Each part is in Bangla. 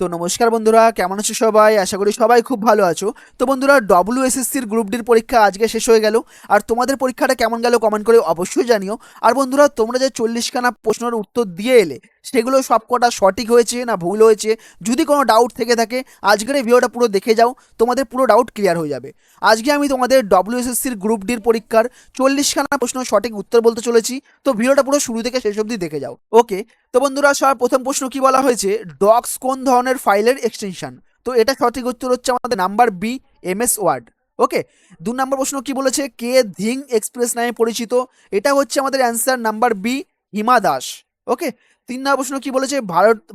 তো নমস্কার বন্ধুরা, কেমন আছো সবাই? আশা করি সবাই খুব ভালো আছো। তো বন্ধুরা, ডব্লিউএসএসসির গ্রুপ ডির পরীক্ষা আজকে শেষ হয়ে গেল। আর তোমাদের পরীক্ষাটা কেমন গেল কমেন্ট করে অবশ্যই জানিও। আর বন্ধুরা, তোমরা যে 40খানা প্রশ্নের উত্তর দিয়ে এলে, সেগুলো সবকটা সঠিক হয়েছে না ভুল হয়েছে, যদি কোনো ডাউট থেকে থাকে আজকের এই ভিডিওটা পুরো দেখে যাও, তোমাদের পুরো ডাউট ক্লিয়ার হয়ে যাবে। আজকে আমি তোমাদের ডব্লিউএসএসসির গ্রুপ ডির পরীক্ষার 40খানা প্রশ্ন সঠিক উত্তর বলতে চলেছি। তো ভিডিওটা পুরো শুরু থেকে শেষ অবধি দেখে যাও, ওকে? তো বন্ধুরা, সবার প্রথম প্রশ্ন কি বলা হয়েছে, ডক্স কোন ধরনের ফাইলের এক্সটেনশন? তো এটা সঠিক উত্তর হচ্ছে আমাদের নাম্বার বি, এমএস ওয়ার্ড। ওকে। 2 নম্বর প্রশ্ন কি বলেছে, কে ধিং এক্সপ্রেস নামে পরিচিত? এটা হচ্ছে আমাদের answer number B, Hima Das. ওকে। 3 নম্বর প্রশ্ন কি বলেছে,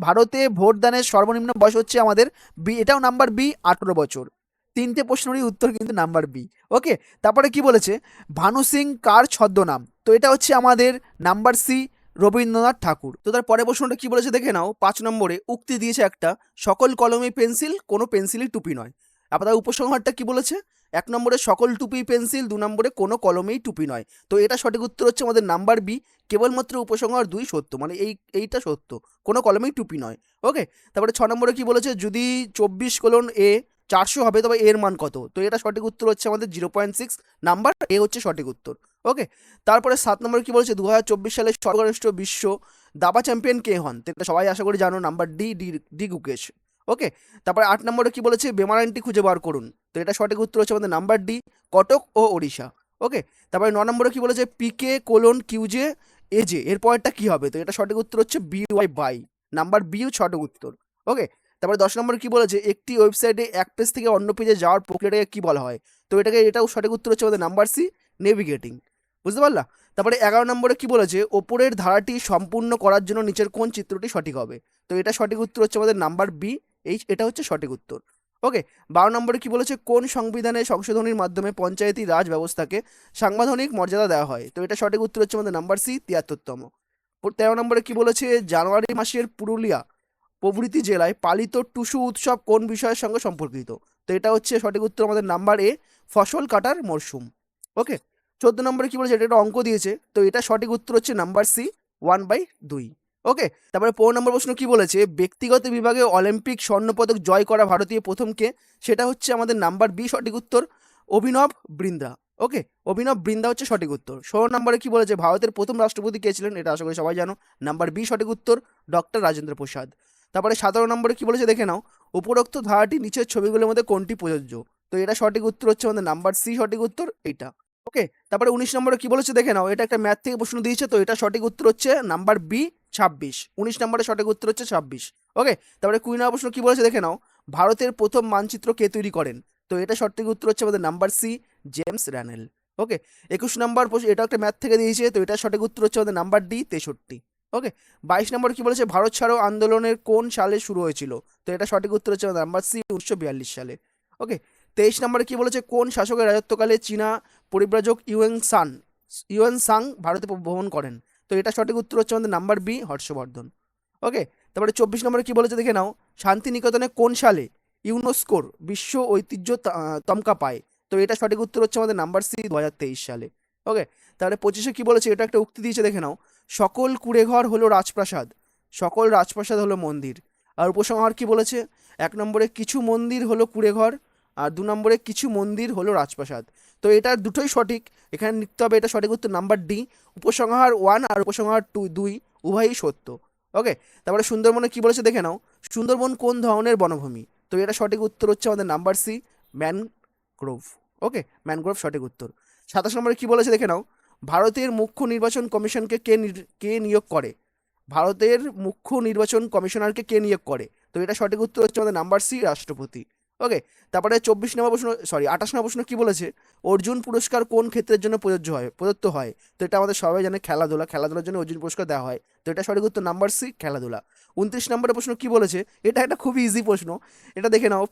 ভারতে ভোটদানের সর্বনিম্ন বয়স হচ্ছে আমাদের বি, এটাও নাম্বার বি, 18 বছর। তিনটে প্রশ্নেরই উত্তর কিন্তু নাম্বার বি। ওকে। তারপরে কি বলেছে, ভানু সিং কার ছদ্মনাম? তো এটা হচ্ছে আমাদের নাম্বার সি, রবীন্দ্রনাথ ঠাকুর। তো তার পরের প্রশ্নটা কি বলেছে দেখে নাও। 5 নম্বরে উক্তি দিয়েছে একটা, সকল কলমে পেন্সিল, কোনো পেন্সিলই টুপি নয়। আবার তার উপসংহারটা কি বলেছে, 1 নম্বরে সকল টুপি পেন্সিল, 2 নম্বরে কোনো কলমেই টুপি নয়। তো এটা সঠিক উত্তর হচ্ছে আমাদের নাম্বার বি, কেবলমাত্র উপসংহার 2 সত্য, মানে এইটা সত্য, কোনো কলমেই টুপি নয়। ওকে। তারপরে 6 নম্বরে কি বলেছে, যদি 24:A 400 হবে তবে এর মান কত? তো এটা সঠিক উত্তর হচ্ছে আমাদের 0.6 নাম্বার, এ হচ্ছে সঠিক উত্তর। ওকে। তারপরে 7 নম্বরে কি বলেছে, 2024 সালে সর্বশ্রেষ্ঠ বিশ্ব দাবা চ্যাম্পিয়ন কে হন? তো এটা সবাই আশা করি জানো, নাম্বার ডি, ডি গুকেশ। ওকে। তারপরে 8 নম্বরে কি বলেছে, বেমারানটি খুঁজে বার করুন? তো এটা সঠিক উত্তর হচ্ছে আমাদের নাম্বার ডি, কটক ও ওড়িশা। ওকে। তারপরে 9 নম্বরে কি বলেছে, পিকে কোলন কিউজে এজে এর পরেরটা কি হবে? তো এটা সঠিক উত্তর হচ্ছে বি ওয়াই বাই, নাম্বার বি সঠিক উত্তর। ওকে। তারপরে 10 নম্বরে কি বলেছে, একটি ওয়েবসাইটে এক পেজ থেকে অন্য পেজে যাওয়ার প্রক্রিয়াটাকে কি বলা হয়? তো এটাও সঠিক উত্তর হচ্ছে আমাদের নাম্বার সি, নেভিগেটিং। বুঝতে পারলা? তারপরে 11 নম্বরে কি বলেছে, ওপরের ধারাটি সম্পূর্ণ করার জন্য নিচের কোন চিত্রটি সঠিক হবে? তো এটা সঠিক উত্তর হচ্ছে আমাদের নাম্বার বি, এটা হচ্ছে সঠিক উত্তর। ওকে। 12 নম্বরে কি বলেছে, কোন সংবিধানে সংশোধনীর মাধ্যমে পঞ্চায়েতি রাজ ব্যবস্থাকে সাংবিধানিক মর্যাদা দেওয়া হয়? তো এটা সঠিক উত্তর হচ্ছে আমাদের নাম্বার সি, 73তম। 13 নম্বরে কি বলেছে, জানুয়ারি মাসের পুরুলিয়া প্রভৃতি জেলায় পালিত টুসু উৎসব কোন বিষয়ের সঙ্গে সম্পর্কিত? তো এটা হচ্ছে সঠিক উত্তর আমাদের নাম্বার এ, ফসল কাটার মরশুম। ওকে। 14 নম্বরে কি বলেছে, এটা একটা অঙ্ক দিয়েছে, তো এটা সঠিক উত্তর হচ্ছে নাম্বার সি, 1/2। ওকে। তারপরে 15 নম্বর প্রশ্ন কি বলেছে, ব্যক্তিগত বিভাগে অলিম্পিক স্বর্ণপদক জয় করা ভারতীয় প্রথমকে? সেটা হচ্ছে আমাদের নাম্বার বি সঠিক উত্তর, অভিনব বৃন্দা। ওকে। অভিনব বৃন্দা হচ্ছে সঠিক উত্তর। 16 নম্বরে কি বলেছে, ভারতের প্রথম রাষ্ট্রপতি কে ছিলেন? এটা আশা করি সবাই জানো, নাম্বার বি সঠিক উত্তর, ডক্টর রাজেন্দ্র প্রসাদ। তারপরে 17 নম্বরে কি বলেছে দেখে নাও, উপরোক্ত ধারাটি নিচের ছবিগুলোর মধ্যে কোনটি প্রযোজ্য? তো এটা সঠিক উত্তর হচ্ছে আমাদের নাম্বার সি সঠিক উত্তর, এইটা। ওকে। তারপরে 19 নম্বরে কি বলেছে দেখে নাও, এটা একটা ম্যাথ থেকে প্রশ্ন দিয়েছে, তো এটা সঠিক উত্তর হচ্ছে নাম্বার বি, 26। 19 নম্বরে সঠিক উত্তর হচ্ছে 26। ওকে। তারপরে 20 নম্বর প্রশ্ন কি বলেছে দেখে নাও, ভারতের প্রথম মানচিত্র কে তৈরি করেন? তো এটা সঠিক উত্তর হচ্ছে আমাদের নাম্বার সি, জেমস র্যানেল। ওকে। 21 নম্বর প্রশ্ন, এটা একটা ম্যাথ থেকে দিয়েছে, তো এটা সঠিক উত্তর হচ্ছে আমাদের নাম্বার ডি, 63। ওকে। 22 নম্বর কি বলেছে, ভারত ছাড়ো আন্দোলনের কোন সালে শুরু হয়েছিল? তো এটা সঠিক উত্তর হচ্ছে নাম্বার সি, 1942 সালে। ওকে। 23 নম্বরে কি বলেছে, কোন শাসকের রাজত্বকালে চীনা পরিব্রাজক ইউএন সাং ভারতে ভ্রমণ করেন? তো এটা সঠিক উত্তর হচ্ছে আমাদের নাম্বার বি, হর্ষবর্ধন। ওকে। তারপরে 24 নম্বরে কি বলেছে দেখে নাও, শান্তিনিকেতনে কোন সালে ইউনেস্কোর বিশ্ব ঐতিহ্য তমকা পায়? তো এটা সঠিক উত্তর হচ্ছে আমাদের নাম্বার সি, 2023 সালে। ওকে। তাহলে 25-এ কি বলেছে, এটা একটা উক্তি দিয়েছে দেখে নাও, সকল কুঁড়েঘর হলো রাজপ্রাসাদ, সকল রাজপ্রাসাদ হলো মন্দির। আর উপসংহার কি বলেছে, 1 নম্বরে কিছু মন্দির হলো কুঁড়েঘর, আর 2 নম্বরে কিছু মন্দির হলো রাজপ্রাসাদ। তো এটার দুটোই সঠিক, এখানে লিখতে হবে এটা সঠিক উত্তর নাম্বার ডি, উপসংহার 1 আর উপসংহার 2 উভয়ই সত্য। ওকে। তারপরে সুন্দরবনে কি বলেছে দেখে নাও, সুন্দরবন কোন ধরনের বনভূমি? তো এটা সঠিক উত্তর হচ্ছে আমাদের নাম্বার সি, ম্যানগ্রোভ। ওকে, ম্যানগ্রোভ সঠিক উত্তর। 27 নম্বরে কি বলেছে দেখে নাও, ভারতের মুখ্য নির্বাচন কমিশনকে কে নিয়োগ করে? ভারতের মুখ্য নির্বাচন কমিশনারকে কে নিয়োগ করে? তো এটা সঠিক উত্তর হচ্ছে আমাদের নাম্বার সি, রাষ্ট্রপতি। ওকে। তারপরে 28 নম্বর প্রশ্ন কি বলেছে, অর্জুন পুরস্কার কোন ক্ষেত্রের জন্য প্রদত্ত হয়? তো এটা আমাদের সবাই জানে, খেলাধুলার জন্য অর্জুন পুরস্কার দেওয়া হয়। তো এটা সঠিক উত্তর নাম্বার সি, খেলাধুলা। 29 নম্বরের প্রশ্ন কি বলেছে, এটা একটা খুবই ইজি প্রশ্ন, এটা দেখে নাও,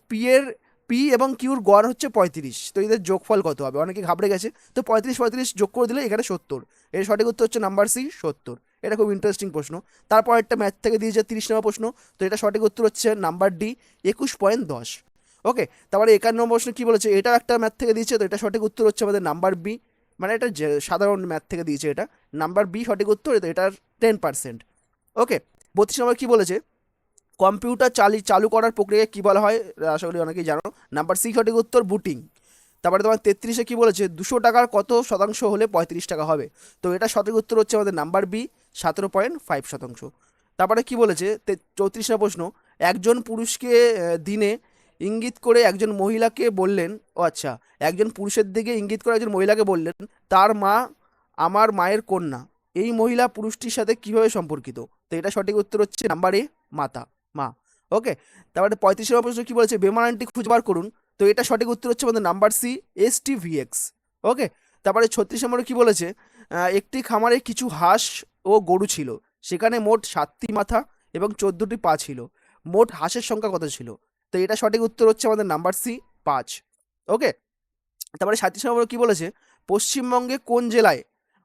পি এবং কিউর গড় হচ্ছে 35, তো এদের যোগফল কত হবে? অনেকে ঘাবড়ে গেছে, তো 35 যোগ করে দিলে এখানে 70, এর সঠিক উত্তর হচ্ছে নাম্বার সি, 70। এটা খুব ইন্টারেস্টিং প্রশ্ন। তারপর একটা ম্যাথ থেকে দিয়েছে 30 নম্বর প্রশ্ন, তো এটা সঠিক উত্তর হচ্ছে নাম্বার ডি, 21.10। ওকে। তারপরে 51 নম্বর প্রশ্ন কি বলেছে, এটাও একটা ম্যাথ থেকে দিয়েছে, তো এটা সঠিক উত্তর হচ্ছে আমাদের নাম্বার বি, মানে এটা সাধারণ ম্যাথ থেকে দিয়েছে, এটা নাম্বার বি সঠিক উত্তর, এটার 10%। ওকে। 32 নম্বর কি বলেছে, কম্পিউটার চালু করার প্রক্রিয়া কি বলা হয়? আশা করি অনেকেই জানো। নাম্বার সি সঠিক উত্তর বুটিং। তারপরে তোমার 33-এ কি বলেছে? 200 টাকার কত শতাংশ হলে 35 টাকা হবে? তো এটা সঠিক উত্তর হচ্ছে আমাদের নাম্বার বি, 17.5%। তারপরে কি বলেছে? 34 প্রশ্ন, একজন পুরুষকে দিনে ইঙ্গিত করে একজন মহিলাকে বললেন, ও আচ্ছা, একজন পুরুষের দিকে ইঙ্গিত করে একজন মহিলাকে বললেন, তার মা আমার মায়ের কন্যা। এই মহিলা পুরুষটির সাথে কিভাবে সম্পর্কিত? তো এটা সঠিক উত্তর হচ্ছে নাম্বার এ, মাতা, মা। ওকে। তারপরে 35 প্রশ্ন কি বলেছে? বিমানটি খুঁজে বার করুন। তো এটা সঠিক উত্তর হচ্ছে আমাদের নাম্বার সি, STVX। ওকে। তারপরে 36 নম্বরে কি বলেছে? একটি খামারে কিছু হাঁস ও গরু ছিল, সেখানে মোট 7টি মাথা এবং 14টি পা ছিল। মোট হাঁসের সংখ্যা কত ছিল? তো এটা সঠিক উত্তর হচ্ছে আমাদের নাম্বার সি, 5। ওকে। তারপরে 37 নম্বরে কি বলেছে? পশ্চিমবঙ্গে কোন জেলায়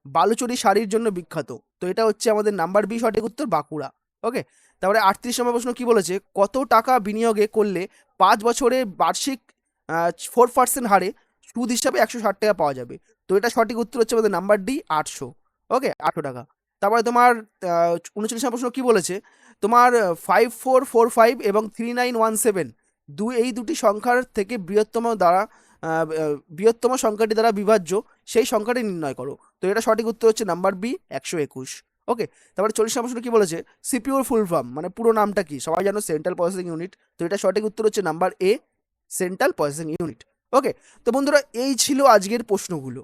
বালুচরী শাড়ির জন্য বিখ্যাত? তো এটা হচ্ছে আমাদের নাম্বার বি, সঠিক উত্তর বাঁকুড়া। ওকে। তারপরে 38 নম্বর প্রশ্ন কি বলেছে? কত টাকা বিনিয়োগে করলে 5 বছরে বার্ষিক 4% হারে সুদ হিসাবে 160 টাকা পাওয়া যাবে? তো এটা সঠিক উত্তর হচ্ছে আমাদের নাম্বার ডি, 800। ওকে, 800 টাকা। তারপরে তোমার 39 নম্বর প্রশ্ন কি বলেছে? তোমার 5445 এবং 3917 এই দুটি সংখ্যার থেকে বৃহত্তম সংখ্যাটি দ্বারা বিভাজ্য সেই সংখ্যাটি নির্ণয় করো। তো এটা সঠিক উত্তর হচ্ছে নাম্বার বি, 121। ওকে। তারপরে 40 নম্বর প্রশ্ন কি বলেছে? সিপিউর ফুল ফর্ম মানে পুরো নামটা কি? সবাই জানো, সেন্ট্রাল প্রসেসিং ইউনিট। তো এটা সঠিক উত্তর হচ্ছে number A, central processing unit. Okay. তো বন্ধুরা, এই ছিল আজকের প্রশ্নগুলো।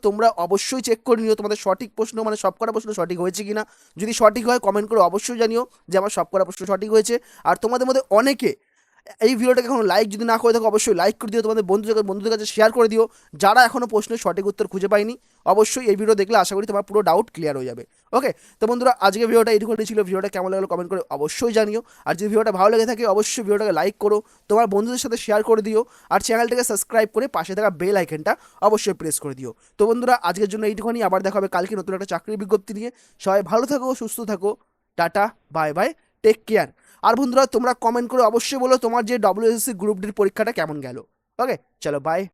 তোমরা অবশ্যই চেক করে নিও তোমাদের সঠিক প্রশ্ন মানে সবকটা প্রশ্ন সঠিক হয়েছে কিনা। যদি সঠিক হয় কমেন্ট করে অবশ্যই জানিও যে আমার সবকটা প্রশ্ন সঠিক হয়েছে। আর তোমাদের মধ্যে অনেকে এই ভিডিওটাকে এখন লাইক যদি না করে থাকো অবশ্যই লাইক করে দিও, তোমাদের বন্ধুদের কাছে শেয়ার করে দিও। যারা এখনও প্রশ্নের সঠিক উত্তর খুঁজে পায়নি, অবশ্যই এই ভিডিও দেখলে আশা করি তোমার পুরো ডাউট ক্লিয়ার হয়ে যাবে। ওকে। তো বন্ধুরা, আজকে ভিডিওটা এইটুকুনি ছিল। ভিডিওটা কেমন লাগলো কমেন্ট করে অবশ্যই জানিও। আর যদি ভিডিওটা ভালো লেগে থাকে অবশ্যই ভিডিওটাকে লাইক করো, তোমার বন্ধুদের সাথে শেয়ার করে দিও। আর চ্যানেলটাকে সাবস্ক্রাইব করে পাশে থাকা বেল আইকনটা অবশ্যই প্রেস করে দিও। তো বন্ধুরা, আজকের জন্য এইটুকুনি। আবার দেখা হবে কালকে নতুন একটা চাকরির বিজ্ঞপ্তি নিয়ে। সবাই ভালো থাকো, সুস্থ থাকো। Tata, bye bye, take care. আর বন্ধুরা, তোমরা কমেন্ট করে অবশ্যই বলো তোমার যে WSSC গ্রুপ ডির পরীক্ষাটা কেমন গেল। ওকে, চলো বাই।